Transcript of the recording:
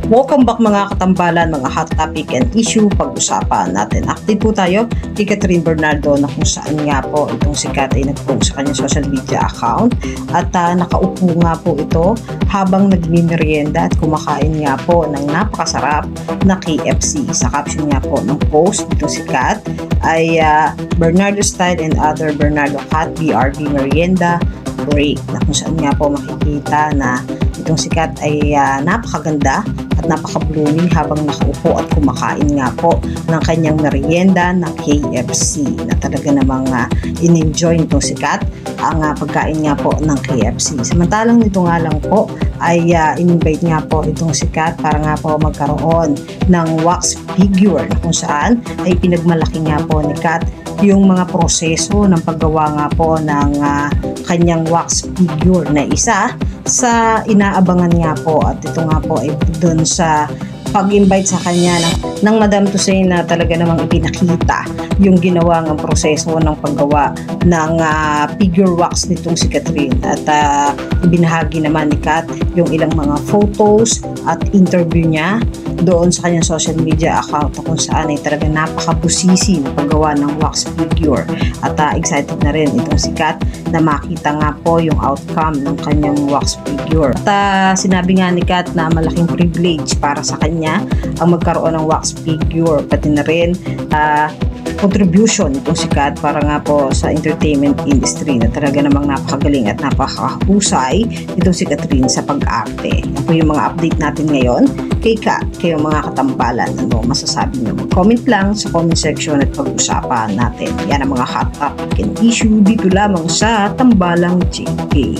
Welcome back mga katambalan, mga hot topic and issue pag-usapan natin. Active po tayo kay Catherine Bernardo na kung saan nga po itong sikat ay nag-post sa kanyang social media account at nakaupo nga po ito habang nagmimerienda at kumakain nga po ng napakasarap na KFC. Sa caption nga po ng post itong sikat ay Bernardo Style and Other Bernardo Hot BRB Merienda Break, na kung saan nga po makikita na itong sikat ay napakaganda at napaka-blooming habang nakaupo at kumakain nga po ng kanyang merienda na KFC, na talaga namang in-enjoy itong sikat ang pagkain nga po ng KFC. Samantalang nito nga lang po ay in-invite nga po itong sikat para nga po magkaroon ng wax figure, na kung saan ay pinagmalaki nga po ni Kat yung mga proseso ng paggawa nga po ng kanyang wax figure na isa sa inaabangan nga po, at ito nga po ay doon sa pag-invite sa kanya ng Madam Tussain na talaga namang ipinakita yung ginawa ng proseso ng paggawa ng figure wax nitong si Catherine, at ibinahagi naman ni Kat yung ilang mga photos at interview niya doon sa kanyang social media account, kung saan ay talaga napakabusisi ng paggawa ng wax figure, at excited na rin itong si Kat na makita nga po yung outcome ng kanyang wax figure. At sinabi nga ni Kat na malaking privilege para sa kanya ang magkaroon ng wax figure, pati na rin contribution itong si Kat para nga po sa entertainment industry, na talaga namang napakagaling at napakahusay itong si Catherine sa pag-arte. Yan po yung mga update natin ngayon kay Kat. Kayo mga katambalan, ano masasabi nyo? Mag-comment lang sa comment section at pag-usapan natin. Yan ang mga hot topic and issue dito lamang sa Tambalang JK.